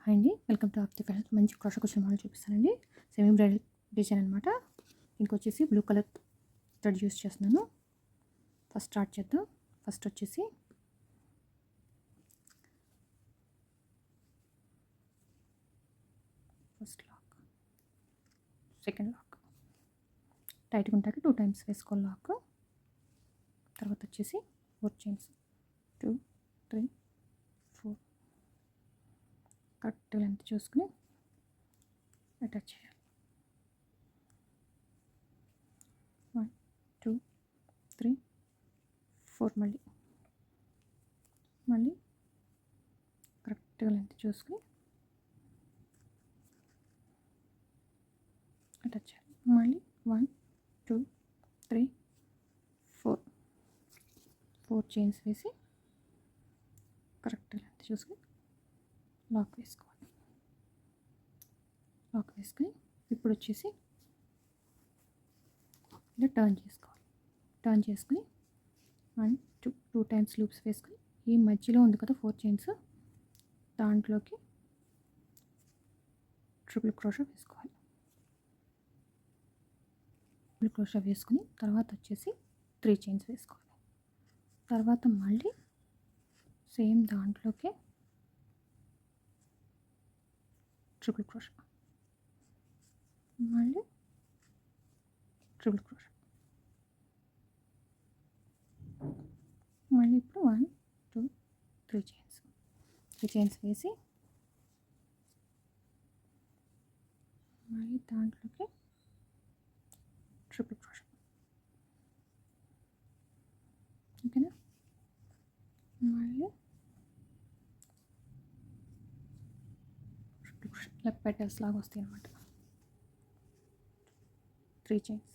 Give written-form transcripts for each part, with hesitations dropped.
Hi అండి, welcome to ఆప్తి fashion. మంచి crochet cushion model చూపిస్తానండి. సెమీ బ్రైడల్ డిజైన్ అనమాట. ఇంకొచ్చేసి బ్లూ కలర్ థ్రెడ్ యూస్ చేస్తున్నాను. ఫస్ట్ స్టార్ట్ చేద్దాం. ఫస్ట్ వచ్చేసి ఫస్ట్ లాక్, సెకండ్ లాక్ టైట్గా ఉంటాక 2 టైమ్స్ వేసుకోవాలి లాక్. తర్వాత వచ్చేసి 4 చైన్స్ 2 3 4 కరెక్ట్ లెంత్ చూసుకుని అటాచ్ చేయాలి. 1 2 3 4 మళ్ళీ కరెక్ట్గా లెంత్ చూసుకుని అటాచ్ చేయాలి. మళ్ళీ 1 2 3 4 చైన్స్ వేసి కరెక్ట్ లెంత్ చూసుకుని లాక్ వేసుకోవాలి. లాక్ వేసుకుని ఇప్పుడు వచ్చేసి ఇలా టర్న్ చేసుకోవాలి. టర్న్ చేసుకుని 1 2 టైమ్స్ లూప్స్ వేసుకుని ఈ మధ్యలో ఉంది కదా 4 చైన్స్, దాంట్లోకి ట్రిపుల్ క్రోషా వేసుకోవాలి. ట్రిపుల్ క్రోషా వేసుకుని తర్వాత వచ్చేసి 3 చైన్స్ వేసుకోవాలి. తర్వాత మళ్ళీ సేమ్ దాంట్లోకి ట్రిపుల్ క్రోషా, మళ్ళీ ట్రిపుల్ క్రోషా, మళ్ళీ ఇప్పుడు 1 2 3 చైన్స్ వేసి మళ్ళీ దాంట్లోకి ట్రిపుల్ క్రోషా. ఓకేనా? మళ్ళీ ట్రిపుల్ క్రోషా. ఇలా పెటల్స్ లాగా వస్తాయి అన్నమాట. 3 చైన్స్.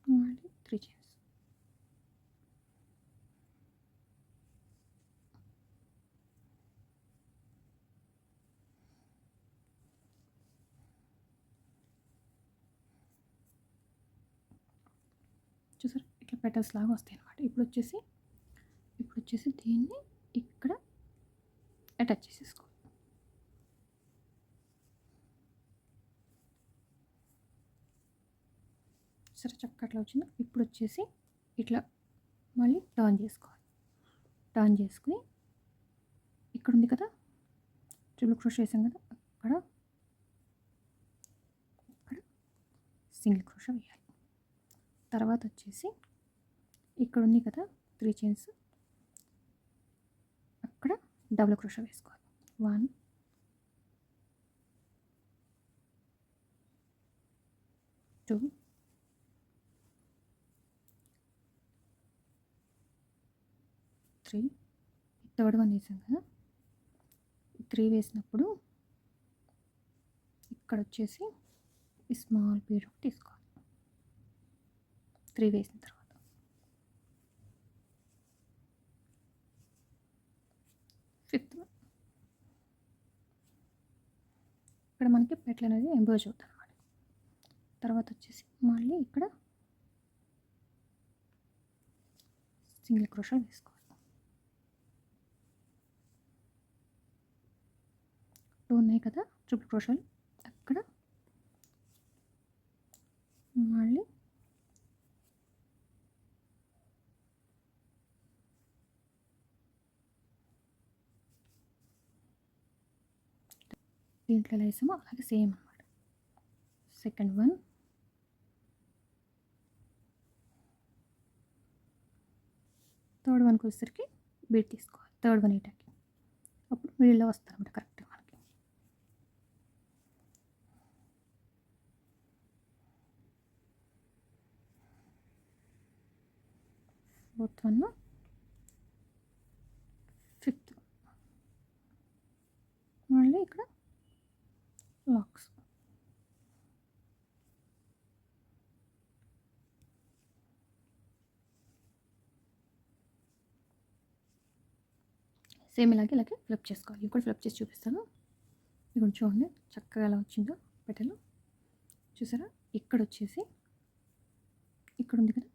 మళ్ళీ 3 చైన్స్. చూసారు, ఇట్లా పెటల్స్ లాగా వస్తాయి అన్నమాట. ఇప్పుడు వచ్చేసి దీన్ని ఇక్కడ అటాచ్ చేసేసుకోవాలి. సరే, చక్కగా అట్లా వచ్చింది. ఇప్పుడు వచ్చేసి ఇట్లా మళ్ళీ టర్న్ చేసుకోవాలి. టర్న్ చేసుకుని ఇక్కడ ఉంది కదా ట్రిపుల్ క్రోషా వేసాం కదా, అక్కడ సింగిల్ క్రోషా వేయాలి. తర్వాత వచ్చేసి ఇక్కడ ఉంది కదా 3 చైన్స్, అక్కడ డబుల్ క్రోషా వేసుకోవాలి. 1 2 3 థర్డ్ వన్ వేసాం కదా, 3 వేసినప్పుడు ఇక్కడ వచ్చేసి ఈ స్మాల్ బీడ్ ఒకటి తీసుకోవాలి. 3 వేసిన తర్వాత ఫిఫ్త్ వన్ ఇక్కడ మనకి పెట్లు అనేది ఎంబోజ్ అవుతుంది అన్నమాట. తర్వాత వచ్చేసి మళ్ళీ ఇక్కడ సింగిల్ క్రోషా వేసుకోవాలి. 2 ఉన్నాయి కదా ట్రిపుల్ క్రోషాలు, అక్కడ మళ్ళీ దీంట్లో ఎలా వేసామో అలాగే సేమ్ అన్నమాట. సెకండ్ వన్, థర్డ్ వన్కి వచ్చేసరికి బీట్ తీసుకోవాలి. థర్డ్ వన్ ఇటాకి అప్పుడు మిడిల్లో వస్తుంది అన్నమాట కరెక్ట్గా మనకి. ఫోర్త్ వన్, ఫిఫ్త్ మళ్ళీ ఇక్కడ లాక్స్. సేమ్ ఇలాగే ఫ్లిప్ చేసుకోవాలి. ఇంకోటి ఫ్లిప్ చేసి చూపిస్తాను. ఇదిగోండి చూడండి చక్కగా ఎలా వచ్చిందో పెటలు. చూసారా? ఇక్కడ వచ్చేసి ఇక్కడ ఉంది కదా,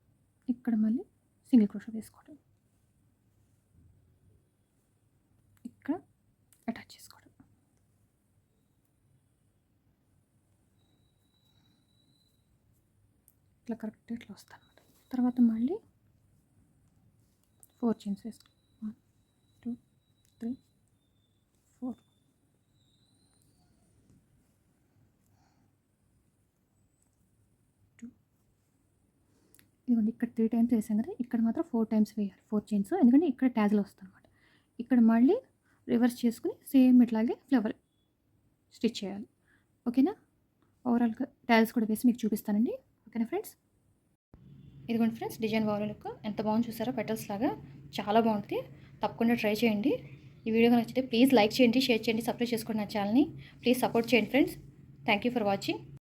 ఇక్కడ మళ్ళీ సింగిల్ క్రోషా వేసుకోవడం, ఇక్కడ అటాచ్ చేసుకోవడం. ఇట్లా కరెక్ట్గా ఇట్లా వస్తాను అనమాట. తర్వాత మళ్ళీ 4 చైన్స్ వేసుకో. 1 2 3 4. ఇదిగోండి ఇక్కడ 3 టైమ్స్ వేసాం కదా, ఇక్కడ మాత్రం 4 టైమ్స్ వేయాలి, 4 చైన్స్. ఎందుకంటే ఇక్కడ ట్యాజ్లో వస్తుంది అనమాట. ఇక్కడ మళ్ళీ రివర్స్ చేసుకుని సేమ్ ఇట్లాగే ఫ్లవర్ స్టిచ్ చేయాలి. ఓకేనా? ఓవరాల్గా ట్యాల్స్ కూడా వేసి మీకు చూపిస్తానండి. ఓకేనా ఫ్రెండ్స్? ఇదిగోండి ఫ్రెండ్స్, డిజైన్ ఓవరాల్ లుక్ ఎంత బాగుంది చూసారా? పెటల్స్ లాగా చాలా బాగుంటుంది. తప్పకుండా ట్రై చేయండి. ఈ వీడియో నచ్చితే ప్లీజ్ లైక్ చేయండి, షేర్ చేయండి, సబ్స్క్రైబ్ చేసుకోండి నా ఛానల్ని. ప్లీజ్ సపోర్ట్ చేయండి friends. Thank you for watching.